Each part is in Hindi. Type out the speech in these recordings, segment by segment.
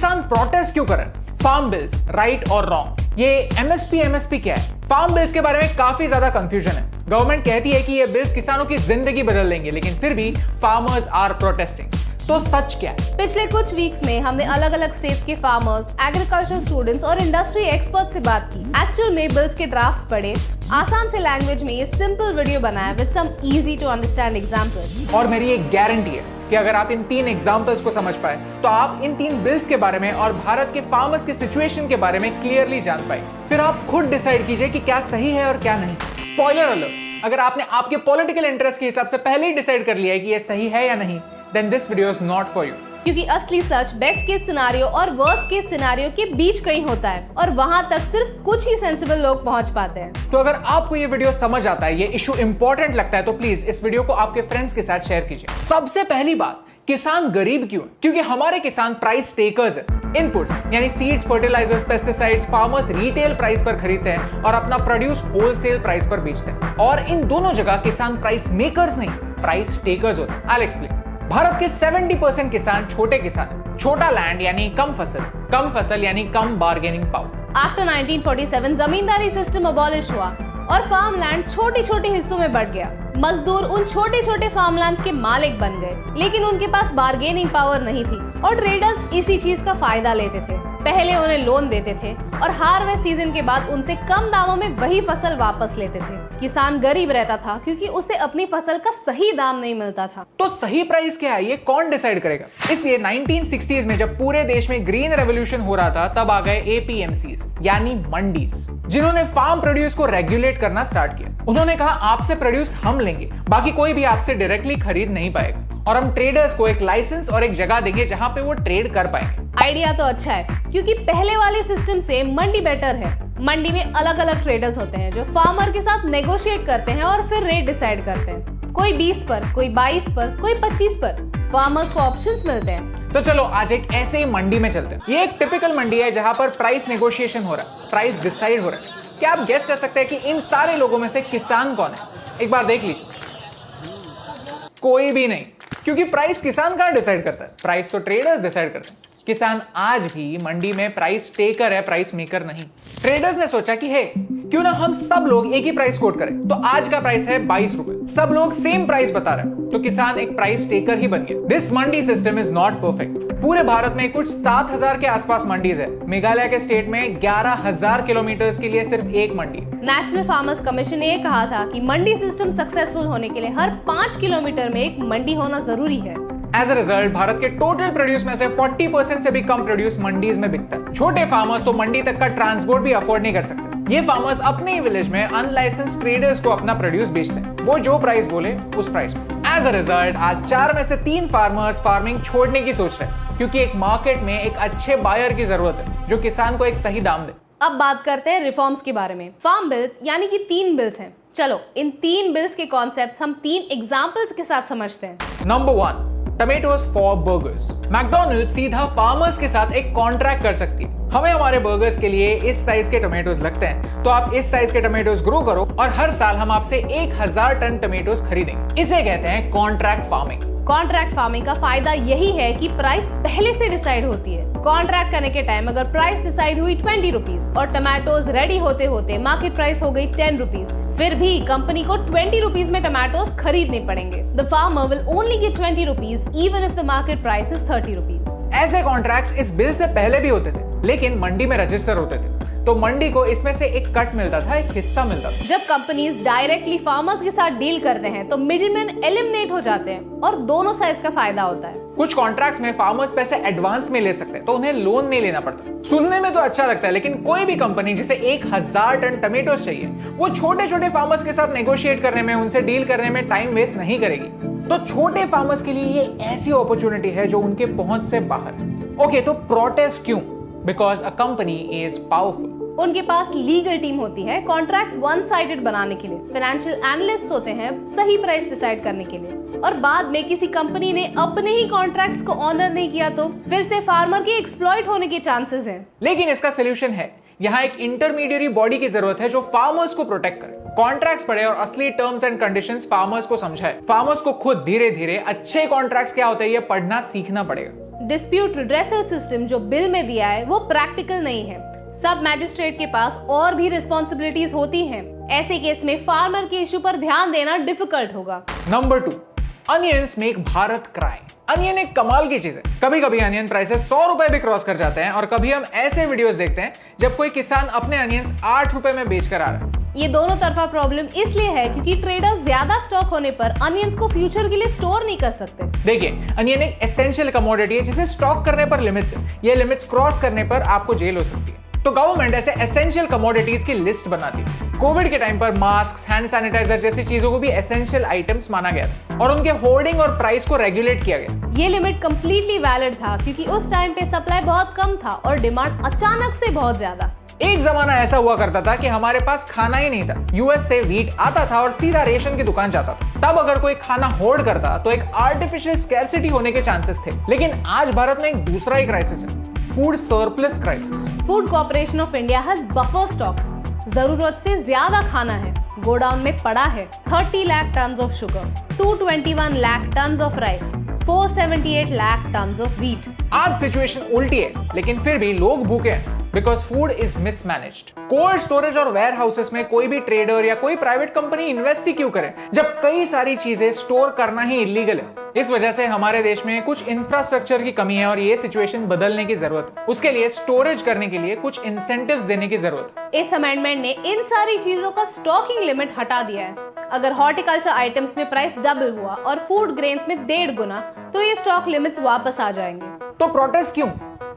किसान प्रोटेस्ट क्यों करें? फार्म बिल्स, राइट और रॉन्ग? ये एमएसपी क्या है? फार्म बिल्स के बारे में काफी ज्यादा कंफ्यूजन है। गवर्नमेंट कहती है कि ये बिल्स किसानों की जिंदगी बदल देंगे, लेकिन फिर भी फार्मर्स आर प्रोटेस्टिंग। तो सच क्या है? पिछले कुछ वीक्स में हमने अलग अलग स्टेट्स के फार्मर्स, एग्रीकल्चर स्टूडेंट्स और इंडस्ट्री एक्सपर्ट से बात की। एक्चुअल में बिल्स के ड्राफ्ट्स पढ़े, आसान से लैंग्वेज में ये सिंपल वीडियो बनाया with some easy to understand examples. और मेरी एक गारंटी है कि अगर आप इन 3 एग्जांपल्स को समझ पाए तो आप इन 3 बिल्स के बारे में और भारत के फार्मर्स की सिचुएशन के बारे में क्लियरली जान पाए। फिर आप खुद डिसाइड कीजिए कि क्या सही है और क्या नहीं। स्पॉइलर अलर्ट, अगर आपने आपके पॉलिटिकल इंटरेस्ट के हिसाब से पहले ही डिसाइड कर लिया है कि ये सही है या नहीं, then this video is not for you. क्योंकि असली सच बेस्ट केस सिनेरियो और वर्स्ट केस सिनेरियो के बीच कहीं होता है और वहां तक सिर्फ कुछ ही सेंसिबल लोग पहुंच पाते हैं। तो अगर आपको ये वीडियो समझ आता है, ये इशू इंपॉर्टेंट लगता है, तो प्लीज इस वीडियो को आपके फ्रेंड्स के साथ शेयर कीजिए। सबसे पहली बात, किसान गरीब क्यों? क्योंकि हमारे किसान प्राइस टेकर्स हैं। इनपुट्स यानी seeds, fertilisers, pesticides farmers retail price पर खरीदते हैं और अपना प्रोड्यूस होलसेल प्राइस पर बेचते हैं। और इन दोनों जगह किसान प्राइस मेकर्स नहीं, प्राइस टेकर्स होते हैं। I explain. भारत के 70% किसान छोटे किसान हैं। छोटा लैंड यानी कम फसल यानी कम बार्गेनिंग पावर। आफ्टर 1947 जमींदारी सिस्टम अबॉलिश हुआ और फार्म लैंड छोटे छोटे हिस्सों में बढ़ गया। मजदूर उन छोटे छोटे फार्मलैंड्स के मालिक बन गए, लेकिन उनके पास बार्गेनिंग पावर नहीं थी और ट्रेडर्स इसी चीज का फायदा लेते थे। पहले उन्हें लोन देते थे और हार्वेस्ट सीजन के बाद उनसे कम दामों में वही फसल वापस लेते थे। किसान गरीब रहता था क्योंकि उसे अपनी फसल का सही दाम नहीं मिलता था। तो सही प्राइस क्या है, ये कौन डिसाइड करेगा? इसलिए 1960s में जब पूरे देश में ग्रीन रेवोल्यूशन हो रहा था, तब आ गए एपीएमसीज यानी मंडीज, जिन्होंने फार्म प्रोड्यूस को रेगुलेट करना स्टार्ट किया। उन्होंने कहा आपसे प्रोड्यूस हम लेंगे, बाकी कोई भी आपसे डायरेक्टली खरीद नहीं पाएगा, और हम ट्रेडर्स को एक लाइसेंस और एक जगह देंगे जहां पे वो ट्रेड कर पाएंगे। आइडिया तो अच्छा है, क्योंकि पहले वाले सिस्टम से मंडी बेटर है। मंडी में अलग अलग ट्रेडर्स होते हैं जो फार्मर के साथ नेगोशिएट करते हैं और फिर रेट डिसाइड करते हैं। कोई 20 पर, कोई 22 पर, कोई 25 पर। फार्मर्स को ऑप्शंस मिलते हैं। तो चलो आज एक ऐसे ही मंडी में चलते हैं। ये एक टिपिकल मंडी है जहां पर प्राइस नेगोशिएशन हो रहा है, प्राइस डिसाइड हो रहा है। क्या आप गेस कर सकते हैं कि इन सारे लोगों में से किसान कौन है? एक बार देख लीजिए, कोई भी नहीं, क्योंकि प्राइस किसान कहां डिसाइड करता है? प्राइस तो ट्रेडर्स डिसाइड करते हैं। किसान आज भी मंडी में प्राइस टेकर है, प्राइस मेकर नहीं। ट्रेडर्स ने सोचा कि हे, क्यों ना हम सब लोग एक ही प्राइस कोट करें। तो आज का प्राइस है 22 रुपए। सब लोग सेम प्राइस बता रहे हैं, तो किसान एक प्राइस टेकर ही बन गया। This Mandi system is not perfect. पूरे भारत में कुछ 7000 के आसपास मंडीज है। मेघालय के स्टेट में 11000 किलोमीटर के लिए सिर्फ एक मंडी। नेशनल फार्मर्स कमीशन ने यह कहा था कि मंडी सिस्टम सक्सेसफुल होने के लिए हर 5 किलोमीटर में एक मंडी होना जरूरी है। एज अ रिजल्ट भारत के टोटल प्रोड्यूस में से 40% से भी कम प्रोड्यूस मंडीज में बिकता है। छोटे फार्मर्स तो मंडी तक का ट्रांसपोर्ट भी अफोर्ड नहीं कर सकते। ये फार्मर्स अपने ही विलेज में अनलाइसेंस्ड ट्रेडर्स को अपना प्रोड्यूस बेचते हैं, वो जो प्राइस बोले उस प्राइस पे। एज अ रिजल्ट आज 4 में से 3 फार्मर्स फार्मिंग छोड़ने की सोच रहे हैं, क्योंकि एक मार्केट में एक अच्छे बायर की जरूरत है जो किसान को एक सही दाम दे। अब बात करते हैं रिफॉर्म्स के बारे में। फार्म बिल्स यानी कि 3 बिल्स हैं। चलो इन 3 बिल्स के कॉन्सेप्ट्स हम 3 एग्जांपल्स के साथ समझते हैं। Number 1, tomatoes for burgers. McDonald's सीधा फार्मर्स के साथ एक कॉन्ट्रैक्ट कर सकती है। हमें हमारे बर्गर्स के लिए इस साइज के टमेटोज लगते हैं, तो आप इस साइज के टमेटोज ग्रो करो और हर साल हम आपसे 1000 टन टमेटोज खरीदेंगे। इसे कहते हैं कॉन्ट्रैक्ट फार्मिंग। कॉन्ट्रैक्ट फार्मिंग का फायदा यही है कि प्राइस पहले से डिसाइड होती है। कॉन्ट्रैक्ट करने के टाइम अगर प्राइस डिसाइड हुई 20 रुपीज और टमाटोज रेडी होते होते मार्केट प्राइस हो गई 10 रुपीज, फिर भी कंपनी को 20 रुपीज में टमाटोज खरीदने पड़ेंगे। The farmer will only get 20 rupees even if the market price is 30 rupees. ऐसे कॉन्ट्रैक्ट्स इस बिल से पहले भी होते थे, लेकिन मंडी में रजिस्टर होते थे, तो मंडी को इसमें से एक कट मिलता था, एक हिस्सा मिलता था। जब कंपनीज डायरेक्टली फार्मर्स के साथ डील करते हैं तो मिडिलमैन एलिमिनेट हो जाते हैं और दोनों साइड का फायदा होता है। कुछ कॉन्ट्रैक्ट्स में फार्मर्स पैसे एडवांस में ले सकते हैं, तो उन्हें लोन नहीं लेना पड़ता। सुनने में तो अच्छा लगता है, लेकिन कोई भी कंपनी जिसे 1000 टन टमेटोज चाहिए, वो छोटे छोटे फार्मर्स के साथ नेगोशिएट करने में, उनसे डील करने में टाइम वेस्ट नहीं करेगी। तो छोटे फार्मर्स के लिए ये ऐसी अपॉर्चुनिटी है जो उनके पहुंच से बाहर है। ओके, तो प्रोटेस्ट क्यों? Because a company is powerful. उनके पास लीगल टीम होती है कॉन्ट्रैक्ट्स वन साइडेड बनाने के लिए। फाइनेंशियल एनालिस्ट होते हैं सही प्राइस डिसाइड करने के लिए। और बाद में किसी कंपनी ने अपने ही कॉन्ट्रैक्ट्स को ऑनर नहीं किया तो फिर से फार्मर के एक्सप्लॉइट होने के चांसेस हैं। लेकिन इसका सोल्यूशन है। यहाँ एक इंटरमीडिएरी बॉडी की जरूरत है जो फार्मर्स को प्रोटेक्ट करे, कॉन्ट्रैक्ट्स पढ़े और असली टर्म्स एंड कंडीशंस फार्मर्स को समझाए। फार्मर्स को खुद धीरे धीरे अच्छे कॉन्ट्रैक्ट्स क्या होते हैं ये पढ़ना सीखना पड़ेगा। डिस्प्यूट रिड्रेसल सिस्टम जो बिल में दिया है वो प्रैक्टिकल नहीं है। सब मैजिस्ट्रेट के पास और भी रिस्पॉन्सिबिलिटीज होती हैं। ऐसे केस में फार्मर के इशू पर ध्यान देना डिफिकल्ट होगा। Number 2, onions make Bharat cry. Onion एक कमाल की चीज है। कभी कभी अनियन प्राइसेस 100 रुपए भी क्रॉस कर जाते हैं और कभी हम ऐसे वीडियोस देखते हैं जब कोई किसान अपने अनियंस 8 रुपए में बेच कर आ रहा है। ये दोनों तरफा प्रॉब्लम इसलिए है क्योंकि ट्रेडर्स ज्यादा स्टॉक होने पर अनियंस को फ्यूचर के लिए स्टोर नहीं कर सकते। देखिए, अनियन एक एसेंशियल कमोडिटी है जिसे स्टॉक करने पर लिमिट्स है। ये लिमिट्स क्रॉस करने पर आपको जेल हो सकती है। तो गवर्नमेंट ऐसे एसेंशियल कमोडिटीज की लिस्ट बनाती है। कोविड के टाइम पर मास्क, हैंड सैनिटाइजर जैसी चीजों को भी एसेंशियल आइटम्स माना गया था और उनके होर्डिंग और प्राइस को रेगुलेट किया गया। ये लिमिट कंप्लीटली वैलिड था क्योंकि उस टाइम पे सप्लाई बहुत कम था और डिमांड अचानक से बहुत ज्यादा। एक जमाना ऐसा हुआ करता था कि हमारे पास खाना ही नहीं था। यूएस से व्हीट आता था और सीधा रेशन की दुकान जाता था। तब अगर कोई खाना होर्ड करता तो एक आर्टिफिशियल स्कैरसिटी होने के चांसेस थे। लेकिन आज भारत में एक दूसरा ही क्राइसिस है, food surplus crisis. Food corporation of India has buffer stocks. जरूरत से ज्यादा खाना है, गोडाउन में पड़ा है। 30 lakh tons of sugar, 221 lakh tons of rice, 478 lakh tons of wheat. आज सिचुएशन उल्टी है, लेकिन फिर भी लोग भूखे हैं because food is mismanaged. Cold storage और वेयर हाउसेस में कोई भी ट्रेडर या कोई प्राइवेट कंपनी इन्वेस्ट ही क्यों करे जब कई सारी चीजें स्टोर करना ही इलीगल है। इस वजह से हमारे देश में कुछ इंफ्रास्ट्रक्चर की कमी है और ये सिचुएशन बदलने की जरूरत है। उसके लिए स्टोरेज करने के लिए कुछ इंसेंटिव्स देने की जरूरत है। इस अमेंडमेंट ने इन सारी चीजों का स्टॉकिंग लिमिट हटा दिया है। अगर हॉर्टिकल्चर आइटम्स में प्राइस डबल हुआ और फूड ग्रेन्स में 1.5 गुना, तो ये स्टॉक लिमिट्स वापस आ जाएंगे। तो प्रोटेस्ट क्यों?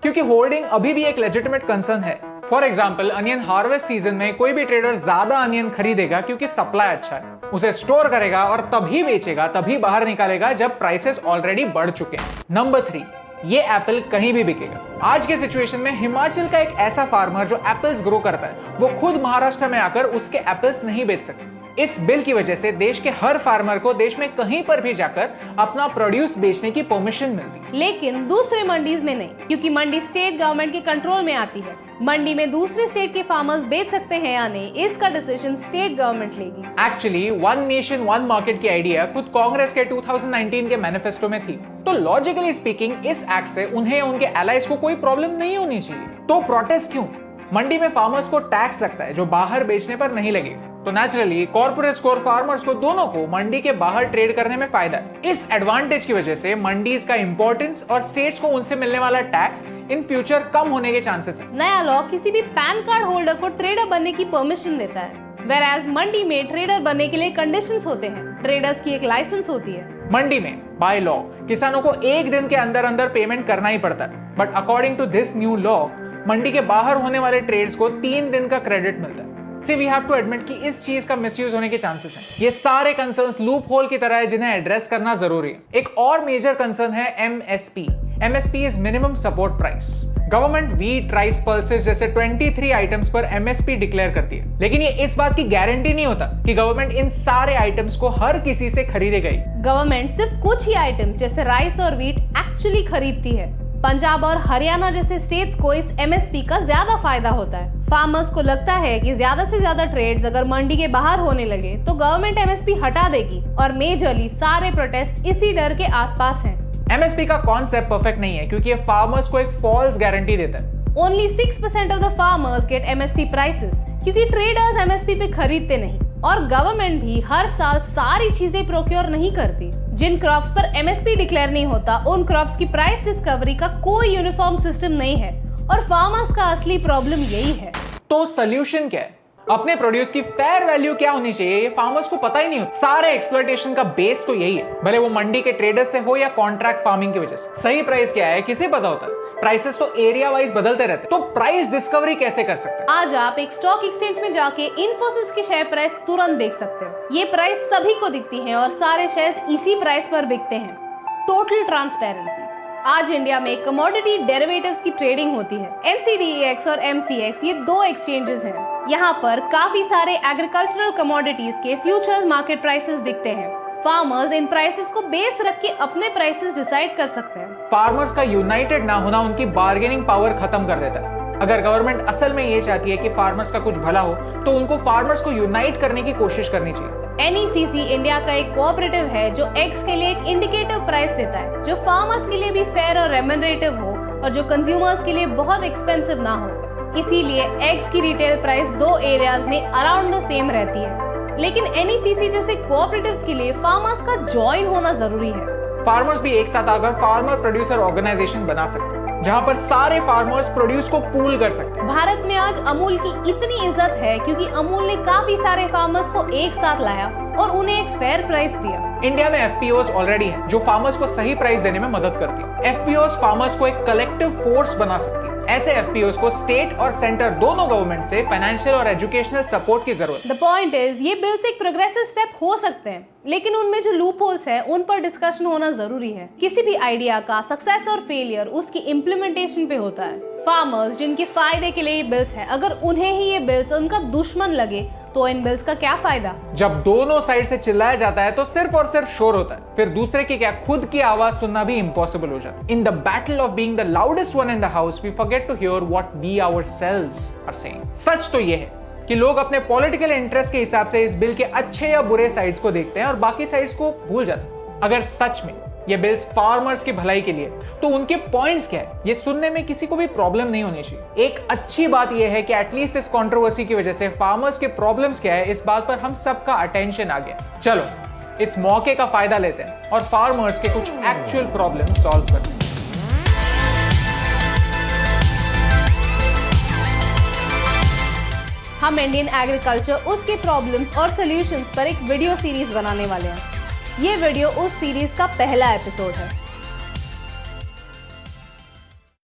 क्योंकि होल्डिंग अभी भी एक लेजिटिमेट कंसर्न है। For example, onion harvest season में कोई भी ट्रेडर ज्यादा अनियन खरीदेगा क्योंकि सप्लाई अच्छा है, उसे स्टोर करेगा और तभी बेचेगा, तभी बाहर निकालेगा जब प्राइसेस ऑलरेडी बढ़ चुके हैं। नंबर 3, ये एप्पल कहीं भी बिकेगा। आज के सिचुएशन में हिमाचल का एक ऐसा फार्मर जो एप्पल्स ग्रो करता है, वो खुद महाराष्ट्र में आकर उसके एप्पल्स नहीं बेच सकते। इस बिल की वजह से देश के हर फार्मर को देश में कहीं पर भी जाकर अपना प्रोड्यूस बेचने की परमिशन मिलती है। लेकिन दूसरे मंडीज में नहीं, क्योंकि मंडी स्टेट गवर्नमेंट के कंट्रोल में आती है। मंडी में दूसरे स्टेट के फार्मर्स बेच सकते हैं या नहीं, इसका डिसीजन स्टेट गवर्नमेंट लेगी। Actually one nation one market की आइडिया खुद कांग्रेस के 2019 के मैनिफेस्टो में थी। तो लॉजिकली स्पीकिंग इस एक्ट से उन्हें या उनके एलाइज को कोई प्रॉब्लम नहीं होनी चाहिए। तो प्रोटेस्ट क्यों? मंडी में फार्मर्स को टैक्स लगता है जो बाहर बेचने पर नहीं लगेगा। तो नेचुरली कॉर्पोरेट्स को और फार्मर्स को दोनों को मंडी के बाहर ट्रेड करने में फायदा है। इस एडवांटेज की वजह से मंडीज का इंपॉर्टेंस और स्टेट्स को उनसे मिलने वाला टैक्स इन फ्यूचर कम होने के चांसेस है। नया लॉ किसी भी पैन कार्ड होल्डर को ट्रेडर बनने की परमिशन देता है, whereas मंडी में ट्रेडर बनने के लिए कंडीशंस होते हैं। ट्रेडर्स की एक लाइसेंस होती है। मंडी में बाय लॉ किसानों को 1 दिन के अंदर अंदर पेमेंट करना ही पड़ता है, but according to this new law mandi के बाहर होने वाले ट्रेड्स को 3 दिन का क्रेडिट मिलता है। See, we have to admit कि इस चीज का मिसयूज होने के चांसेस हैं। ये सारे कंसर्न्स लूप होल की तरह है जिन्हें एड्रेस करना जरूरी है। एक और मेजर कंसर्न है MSP। MSP is minimum support price. Government wheat, rice, pulses जैसे 23 आइटम्स पर MSP डिक्लेयर करती है, लेकिन ये इस बात की गारंटी नहीं होता कि गवर्नमेंट इन सारे आइटम्स को हर किसी से खरीदेगा ही। गवर्नमेंट सिर्फ कुछ ही आइटम्स जैसे राइस और व्हीट एक्चुअली खरीदती है। पंजाब और हरियाणा जैसे स्टेट्स को इस MSP का ज्यादा फायदा होता है। फार्मर्स को लगता है कि ज्यादा से ज्यादा ट्रेड्स अगर मंडी के बाहर होने लगे तो गवर्नमेंट MSP हटा देगी और मेजरली सारे प्रोटेस्ट इसी डर के आसपास हैं। MSP का कॉन्सेप्ट परफेक्ट नहीं है क्योंकि ये फार्मर्स को एक फॉल्स गारंटी देता है। Only 6% of the farmers get MSP prices क्योंकि ट्रेडर्स MSP पे खरीदते नहीं और गवर्नमेंट भी हर साल सारी चीजें प्रोक्योर नहीं करती। जिन क्रॉप्स पर MSP डिक्लेयर नहीं होता उन क्रॉप्स की प्राइस डिस्कवरी का कोई यूनिफॉर्म सिस्टम नहीं है और फार्मर्स का असली प्रॉब्लम यही है। तो सोल्यूशन क्या है? अपने प्रोड्यूस की फेयर वैल्यू क्या होनी चाहिए ये फार्मर्स को पता ही नहीं होता। सारे एक्सप्लॉयटेशन का बेस तो यही है, भले वो मंडी के ट्रेडर्स से हो या कॉन्ट्रैक्ट फार्मिंग की वजह से। सही प्राइस क्या है किसे पता होता है? प्राइसेस तो एरिया वाइज बदलते रहते हैं, तो प्राइस डिस्कवरी कैसे कर सकते हैं? आज आप एक स्टॉक एक्सचेंज में जाके इन्फोसिस के शेयर प्राइस तुरंत देख सकते हो। ये प्राइस सभी को दिखती है और सारे शेयर्स इसी प्राइस पर बिकते हैं। Total transparency. आज इंडिया में कमोडिटी डेरिवेटिव्स की ट्रेडिंग होती है। NCDEX और MCX ये 2 एक्सचेंजेस हैं। यहाँ पर काफी सारे एग्रीकल्चरल कमोडिटीज के फ्यूचर्स मार्केट प्राइसेस दिखते हैं। फार्मर्स इन प्राइसेस को बेस रख के अपने प्राइसेस डिसाइड कर सकते हैं। फार्मर्स का यूनाइटेड ना होना उनकी बार्गेनिंग पावर खत्म कर देता है। अगर गवर्नमेंट असल में ये चाहती है कि फार्मर्स का कुछ भला हो तो उनको फार्मर्स को यूनाइट करने की कोशिश करनी चाहिए। NECC इंडिया का एक कोऑपरेटिव है जो एग्स के लिए एक इंडिकेटिव प्राइस देता है जो फार्मर्स के लिए भी फेयर और रेम्यूनरेटिव हो और जो कंज्यूमर्स के लिए बहुत एक्सपेंसिव ना हो। इसीलिए एग्स की रिटेल प्राइस दो एरियाज में अराउंड द सेम रहती है। लेकिन NECC जैसे कोऑपरेटिव्स के लिए फार्मर्स का ज्वाइन होना जरूरी है। फार्मर्स भी एक साथ आकर फार्मर प्रोड्यूसर ऑर्गेनाइजेशन बना सकते हैं जहां पर सारे फार्मर्स प्रोड्यूस को पूल कर सकते हैं। भारत में आज अमूल की इतनी इज्जत है क्योंकि अमूल ने काफी सारे फार्मर्स को एक साथ लाया और उन्हें एक फेयर प्राइस दिया। इंडिया में FPOs ऑलरेडी है जो फार्मर्स को सही प्राइस देने में मदद करती है। FPOs फार्मर्स को एक कलेक्टिव फोर्स बना सकती है। ऐसे FPOs को स्टेट और सेंटर दोनों गवर्नमेंट से फाइनेंशियल और एजुकेशनल सपोर्ट की जरूरत है। द पॉइंट इज ये बिल्स एक प्रोग्रेसिव स्टेप हो सकते हैं लेकिन उनमें जो लूप होल्स है उन पर डिस्कशन होना जरूरी है। किसी भी आइडिया का सक्सेस और फेलियर उसकी इम्प्लीमेंटेशन पे होता है। फार्मर्स जिनके फायदे के लिए ये बिल्स है, अगर उन्हें ही ये बिल्स उनका दुश्मन लगे तो इन बिल्स का क्या फायदा। जब दोनों साइड से चिल्लाया जाता है तो सिर्फ और सिर्फ शोर होता है, फिर दूसरे की क्या खुद की आवाज सुनना भी इम्पॉसिबल हो जाता है। In the battle of being the loudest one in the house we forget to hear what we ourselves are saying. सच तो ये है कि लोग अपने पॉलिटिकल इंटरेस्ट के हिसाब से इस बिल के अच्छे या बुरे साइड्स को देखते हैं और बाकी साइड्स को भूल जाते हैं। अगर सच में ये बिल्स फार्मर्स की भलाई के लिए तो उनके पॉइंट्स क्या है ये सुनने में किसी को भी प्रॉब्लम नहीं होनी चाहिए। एक अच्छी बात ये है कि एटलीस्ट इस कंट्रोवर्सी की वजह से फार्मर्स के प्रॉब्लम्स क्या है इस बात पर हम सबका अटेंशन आ गया। चलो इस मौके का फायदा लेते हैं और फार्मर्स के कुछ एक्चुअल प्रॉब्लम सॉल्व करते हैं। हम इंडियन एग्रीकल्चर उसके प्रॉब्लम्स और सॉल्यूशंस पर एक वीडियो सीरीज बनाने वाले हैं। ये वीडियो उस सीरीज का पहला एपिसोड है।